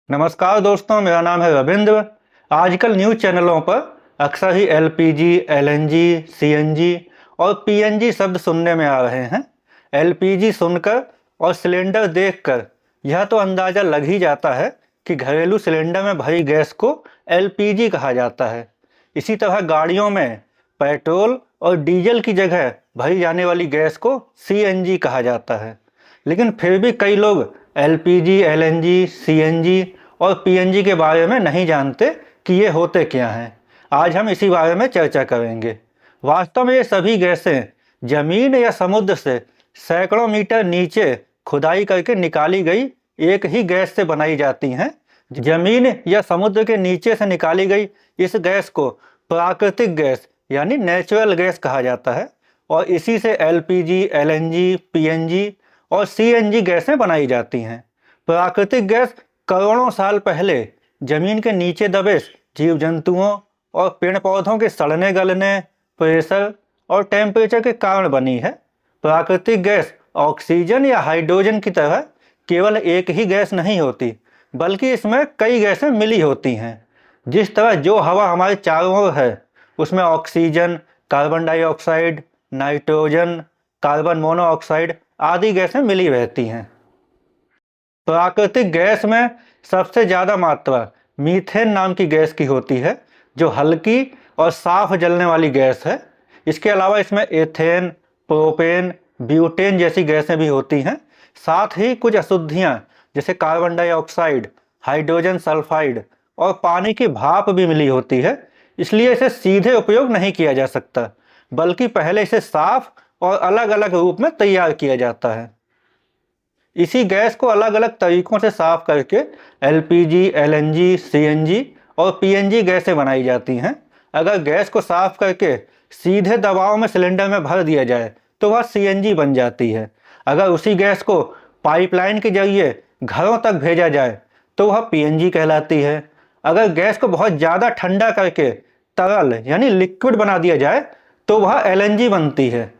नमस्कार दोस्तों, मेरा नाम है रविंद्र। आजकल न्यूज़ चैनलों पर अक्सर ही एलपीजी, एलएनजी, सीएनजी और पीएनजी शब्द सुनने में आ रहे हैं। एलपीजी सुनकर और सिलेंडर देखकर यह तो अंदाज़ा लग ही जाता है कि घरेलू सिलेंडर में भरी गैस को एलपीजी कहा जाता है। इसी तरह गाड़ियों में पेट्रोल और डीजल की जगह भरी जाने वाली गैस को सीएनजी कहा जाता है। लेकिन फिर भी कई लोग एलपीजी, एलएनजी, सीएनजी और पीएनजी के बारे में नहीं जानते कि ये होते क्या हैं। आज हम इसी बारे में चर्चा करेंगे। वास्तव में ये सभी गैसें जमीन या समुद्र से सैकड़ों मीटर नीचे खुदाई करके निकाली गई एक ही गैस से बनाई जाती हैं। जमीन या समुद्र के नीचे से निकाली गई इस गैस को प्राकृतिक गैस यानी नेचुरल गैस कहा जाता है और इसी से एलपीजी, एलएनजी, पीएनजी और सीएनजी गैसें बनाई जाती हैं। प्राकृतिक गैस करोड़ों साल पहले जमीन के नीचे दबे जीव जंतुओं और पेड़ पौधों के सड़ने गलने, प्रेशर और टेम्परेचर के कारण बनी है। प्राकृतिक गैस ऑक्सीजन या हाइड्रोजन की तरह केवल एक ही गैस नहीं होती, बल्कि इसमें कई गैसें मिली होती हैं। जिस तरह जो हवा हमारे चारों ओर है उसमें oxygen, carbon dioxide, nitrogen, carbon monoxide आदि गैसें मिली रहती हैं। प्राकृतिक गैस में सबसे ज़्यादा मात्रा मीथेन नाम की गैस की होती है, जो हल्की और साफ जलने वाली गैस है। इसके अलावा इसमें एथेन, प्रोपेन, ब्यूटेन जैसी गैसें भी होती हैं। साथ ही कुछ अशुद्धियाँ जैसे कार्बन डाइऑक्साइड, हाइड्रोजन सल्फाइड और पानी की भाप भी मिली होती है। इसलिए इसे सीधे उपयोग नहीं किया जा सकता, बल्कि पहले इसे साफ और अलग अलग रूप में तैयार किया जाता है। इसी गैस को अलग अलग तरीकों से साफ करके एलपीजी, एलएनजी, सीएनजी और पीएनजी गैसें बनाई जाती हैं। अगर गैस को साफ करके सीधे दबाव में सिलेंडर में भर दिया जाए तो वह सीएनजी बन जाती है। अगर उसी गैस को पाइपलाइन के जरिए घरों तक भेजा जाए तो वह पीएनजी कहलाती है। अगर गैस को बहुत ज़्यादा ठंडा करके तरल यानी लिक्विड बना दिया जाए तो वह एलएनजी बनती है।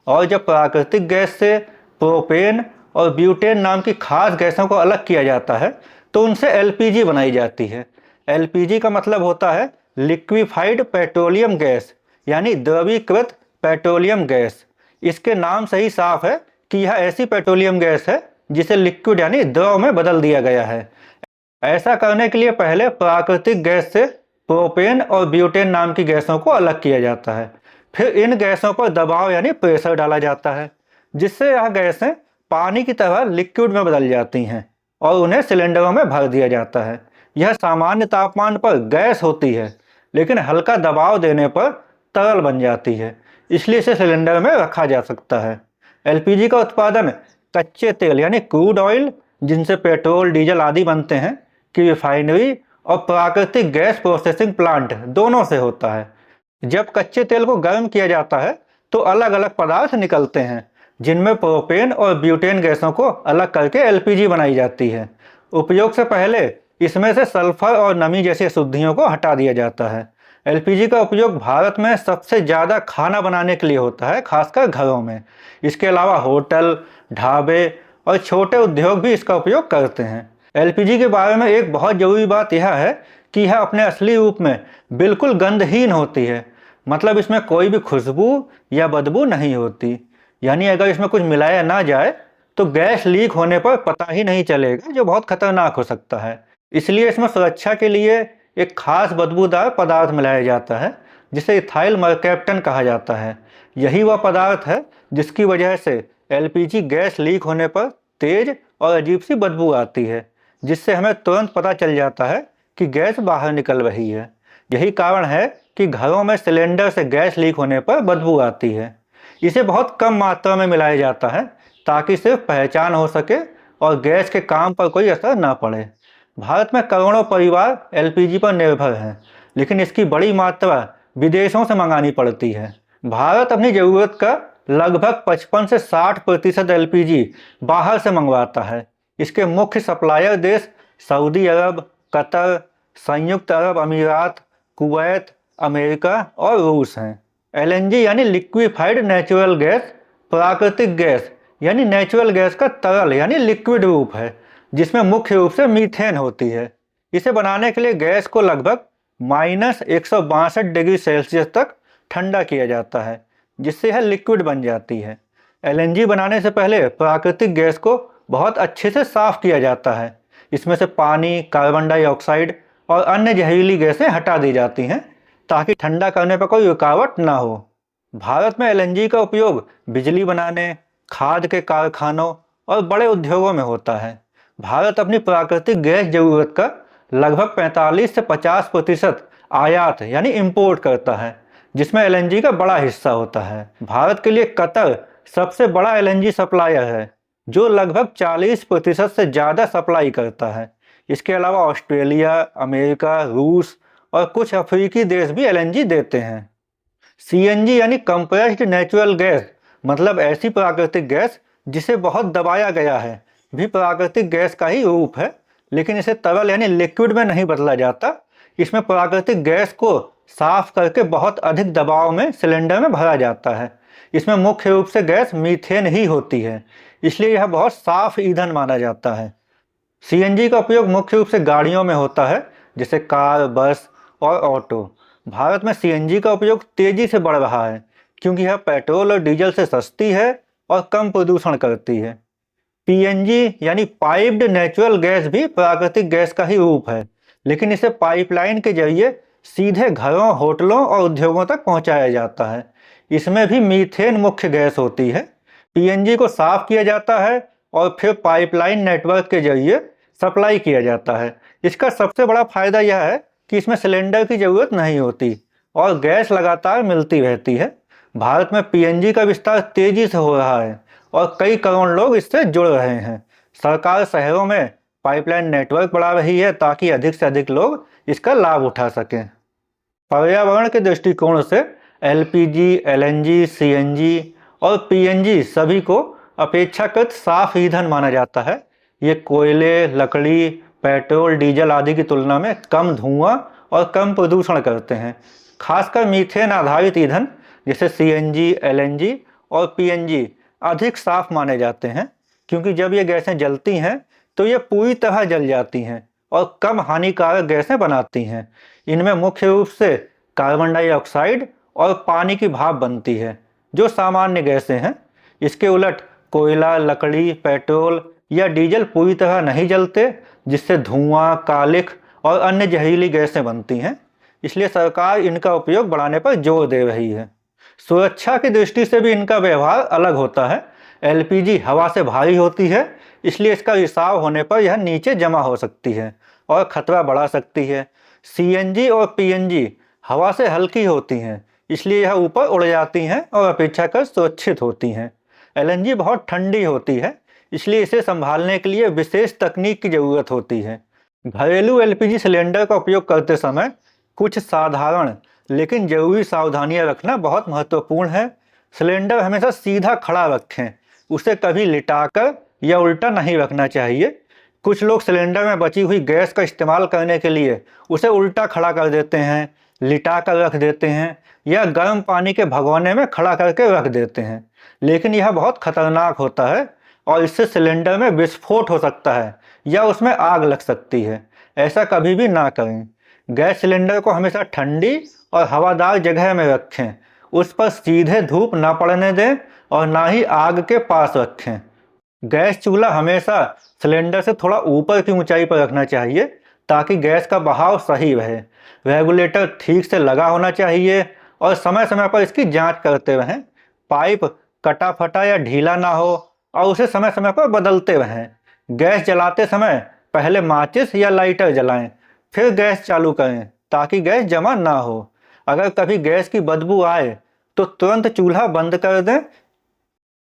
और जब प्राकृतिक गैस से प्रोपेन और ब्यूटेन नाम की खास गैसों को अलग किया जाता है तो उनसे एलपीजी बनाई जाती है। एलपीजी का मतलब होता है लिक्विफाइड पेट्रोलियम गैस यानी द्रवीकृत पेट्रोलियम गैस। इसके नाम से ही साफ है कि यह ऐसी पेट्रोलियम गैस है जिसे लिक्विड यानी द्रव में बदल दिया गया है। ऐसा करने के लिए पहले प्राकृतिक गैस से प्रोपेन और ब्यूटेन नाम की गैसों को अलग किया जाता है। फिर इन गैसों पर दबाव यानी प्रेशर डाला जाता है, जिससे यह गैसें पानी की तरह लिक्विड में बदल जाती हैं और उन्हें सिलेंडरों में भर दिया जाता है। यह सामान्य तापमान पर गैस होती है, लेकिन हल्का दबाव देने पर तरल बन जाती है, इसलिए इसे सिलेंडर में रखा जा सकता है। एलपीजी का उत्पादन कच्चे तेल यानी क्रूड ऑयल, जिनसे पेट्रोल, डीजल आदि बनते हैं, की रिफाइनरी और प्राकृतिक गैस प्रोसेसिंग प्लांट दोनों से होता है। जब कच्चे तेल को गर्म किया जाता है तो अलग अलग पदार्थ निकलते हैं, जिनमें प्रोपेन और ब्यूटेन गैसों को अलग करके एलपीजी बनाई जाती है। उपयोग से पहले इसमें से सल्फर और नमी जैसी अशुद्धियों को हटा दिया जाता है। एलपीजी का उपयोग भारत में सबसे ज़्यादा खाना बनाने के लिए होता है, खासकर घरों में। इसके अलावा होटल, ढाबे और छोटे उद्योग भी इसका उपयोग करते हैं। एलपीजी के बारे में एक बहुत ज़रूरी बात यह है कि यह अपने असली रूप में बिल्कुल गंधहीन होती है। मतलब इसमें कोई भी खुशबू या बदबू नहीं होती। यानी अगर इसमें कुछ मिलाया ना जाए तो गैस लीक होने पर पता ही नहीं चलेगा, जो बहुत खतरनाक हो सकता है। इसलिए इसमें सुरक्षा के लिए एक खास बदबूदार पदार्थ मिलाया जाता है, जिसे इथाइल मरकैप्टन कहा जाता है। यही वह पदार्थ है जिसकी वजह से एलपीजी गैस लीक होने पर तेज और अजीब सी बदबू आती है, जिससे हमें तुरंत पता चल जाता है कि गैस बाहर निकल रही है। यही कारण है कि घरों में सिलेंडर से गैस लीक होने पर बदबू आती है। इसे बहुत कम मात्रा में मिलाया जाता है ताकि सिर्फ पहचान हो सके और गैस के काम पर कोई असर ना पड़े। भारत में करोड़ों परिवार एलपीजी पर निर्भर हैं, लेकिन इसकी बड़ी मात्रा विदेशों से मंगानी पड़ती है। भारत अपनी ज़रूरत का लगभग 55 से 60% एलपीजी बाहर से मंगवाता है। इसके मुख्य सप्लायर देश सऊदी अरब, कतर, संयुक्त अरब अमीरात, कुवैत, अमेरिका और रूस हैं। एलएनजी यानी लिक्विफाइड नेचुरल गैस प्राकृतिक गैस यानी नेचुरल गैस का तरल यानी लिक्विड रूप है। जिसमें मुख्य रूप से मीथेन होती है। इसे बनाने के लिए गैस को लगभग -162 डिग्री सेल्सियस तक ठंडा किया जाता है, जिससे यह लिक्विड बन जाती है। एलएनजी बनाने से पहले प्राकृतिक गैस को बहुत अच्छे से साफ किया जाता है। इसमें से पानी, कार्बन डाइऑक्साइड और अन्य जहरीली गैसें हटा दी जाती हैं ताकि ठंडा करने पर कोई रुकावट ना हो। भारत में एलएनजी का उपयोग बिजली बनाने, खाद के कारखानों और बड़े उद्योगों में होता है। भारत अपनी प्राकृतिक गैस जरूरत का लगभग 45 से 50% आयात यानी इंपोर्ट करता है, जिसमें एलएनजी का बड़ा हिस्सा होता है। भारत के लिए कतर सबसे बड़ा एलएनजी सप्लायर है, जो लगभग 40% से ज़्यादा सप्लाई करता है। इसके अलावा ऑस्ट्रेलिया, अमेरिका, रूस और कुछ अफ्रीकी देश भी एलएनजी देते हैं। सीएनजी यानी कंप्रेस्ड नेचुरल गैस मतलब ऐसी प्राकृतिक गैस जिसे बहुत दबाया गया है, भी प्राकृतिक गैस का ही रूप है, लेकिन इसे तरल यानी लिक्विड में नहीं बदला जाता। इसमें प्राकृतिक गैस को साफ करके बहुत अधिक दबाव में सिलेंडर में भरा जाता है। इसमें मुख्य रूप से गैस मीथेन ही होती है, इसलिए यह बहुत साफ ईंधन माना जाता है। सीएनजी का उपयोग मुख्य रूप से गाड़ियों में होता है, जैसे कार, बस और ऑटो। भारत में सीएनजी का उपयोग तेजी से बढ़ रहा है क्योंकि यह पेट्रोल और डीजल से सस्ती है और कम प्रदूषण करती है। पीएनजी यानी पाइप्ड नेचुरल गैस भी प्राकृतिक गैस का ही रूप है, लेकिन इसे पाइपलाइन के जरिए सीधे घरों, होटलों और उद्योगों तक पहुंचाया जाता है। इसमें भी मीथेन मुख्य गैस होती है। पीएनजी को साफ किया जाता है और फिर पाइपलाइन नेटवर्क के जरिए सप्लाई किया जाता है। इसका सबसे बड़ा फायदा यह है कि इसमें सिलेंडर की जरूरत नहीं होती और गैस लगातार मिलती रहती है। भारत में पीएनजी का विस्तार तेजी से हो रहा है और कई करोड़ लोग इससे जुड़ रहे हैं। सरकार शहरों में पाइपलाइन नेटवर्क बढ़ा रही है ताकि अधिक से अधिक लोग इसका लाभ उठा सकें। पर्यावरण के दृष्टिकोण से एलपीजी, एलएनजी, सीएनजी और पीएनजी सभी को अपेक्षाकृत साफ ईंधन माना जाता है। ये कोयले, लकड़ी, पेट्रोल, डीजल आदि की तुलना में कम धुआं और कम प्रदूषण करते हैं। खासकर मीथेन आधारित ईंधन जैसे सीएनजी, एलएनजी और पीएनजी अधिक साफ माने जाते हैं, क्योंकि जब ये गैसें जलती हैं तो ये पूरी तरह जल जाती हैं और कम हानिकारक गैसें बनाती हैं। इनमें मुख्य रूप से कार्बन डाइऑक्साइड और पानी की भाप बनती है, जो सामान्य गैसें हैं। इसके उलट कोयला, लकड़ी, पेट्रोल या डीजल पूरी तरह नहीं जलते, जिससे धुआं, कालिख और अन्य जहरीली गैसें बनती हैं। इसलिए सरकार इनका उपयोग बढ़ाने पर जोर दे रही है। सुरक्षा की दृष्टि से भी इनका व्यवहार अलग होता है। एलपीजी हवा से भारी होती है, इसलिए इसका रिसाव होने पर यह नीचे जमा हो सकती है और खतरा बढ़ा सकती है। सीएनजी और पीएनजी हवा से हल्की होती हैं, इसलिए यह ऊपर उड़ जाती हैं और अपेक्षाकृत सुरक्षित होती हैं। एलएनजी बहुत ठंडी होती है, इसलिए इसे संभालने के लिए विशेष तकनीक की ज़रूरत होती है। घरेलू एलपीजी सिलेंडर का उपयोग करते समय कुछ साधारण लेकिन जरूरी सावधानियां रखना बहुत महत्वपूर्ण है। सिलेंडर हमेशा सीधा खड़ा रखें, उसे कभी लिटाकर या उल्टा नहीं रखना चाहिए। कुछ लोग सिलेंडर में बची हुई गैस का इस्तेमाल करने के लिए उसे उल्टा खड़ा कर देते हैं, लिटा कर रख देते हैं या गर्म पानी के भगोने में खड़ा करके रख देते हैं, लेकिन यह बहुत खतरनाक होता है और इससे सिलेंडर में विस्फोट हो सकता है या उसमें आग लग सकती है। ऐसा कभी भी ना करें। गैस सिलेंडर को हमेशा ठंडी और हवादार जगह में रखें, उस पर सीधे धूप ना पड़ने दें और ना ही आग के पास रखें। गैस चूल्हा हमेशा सिलेंडर से थोड़ा ऊपर की ऊंचाई पर रखना चाहिए ताकि गैस का बहाव सही रहे। रेगुलेटर ठीक से लगा होना चाहिए और समय समय पर इसकी जांच करते रहें। पाइप कटा फटा या ढीला ना हो और उसे समय समय पर बदलते रहें। गैस जलाते समय पहले माचिस या लाइटर जलाएं, फिर गैस चालू करें ताकि गैस जमा ना हो। अगर कभी गैस की बदबू आए तो तुरंत चूल्हा बंद कर दें,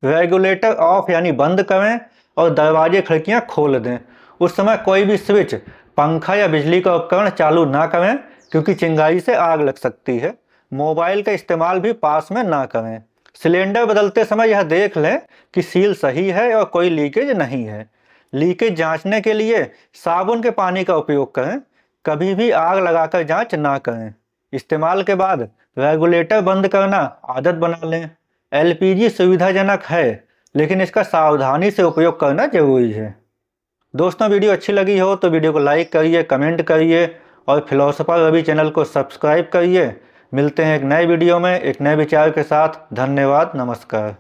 रेगुलेटर ऑफ यानी बंद करें और दरवाजे खिड़कियां खोल दें। उस समय कोई भी स्विच, पंखा या बिजली का उपकरण चालू ना करें क्योंकि चिंगारी से आग लग सकती है। मोबाइल का इस्तेमाल भी पास में ना करें। सिलेंडर बदलते समय यह देख लें कि सील सही है और कोई लीकेज नहीं है। लीकेज जांचने के लिए साबुन के पानी का उपयोग करें, कभी भी आग लगाकर जांच ना करें। इस्तेमाल के बाद रेगुलेटर बंद करना आदत बना लें। एलपीजी सुविधाजनक है, लेकिन इसका सावधानी से उपयोग करना जरूरी है। दोस्तों वीडियो अच्छी लगी हो तो वीडियो को लाइक करिए, कमेंट करिए और फिलोसोफर रवि चैनल को सब्सक्राइब करिए। मिलते हैं एक नए वीडियो में एक नए विचार के साथ। धन्यवाद, नमस्कार।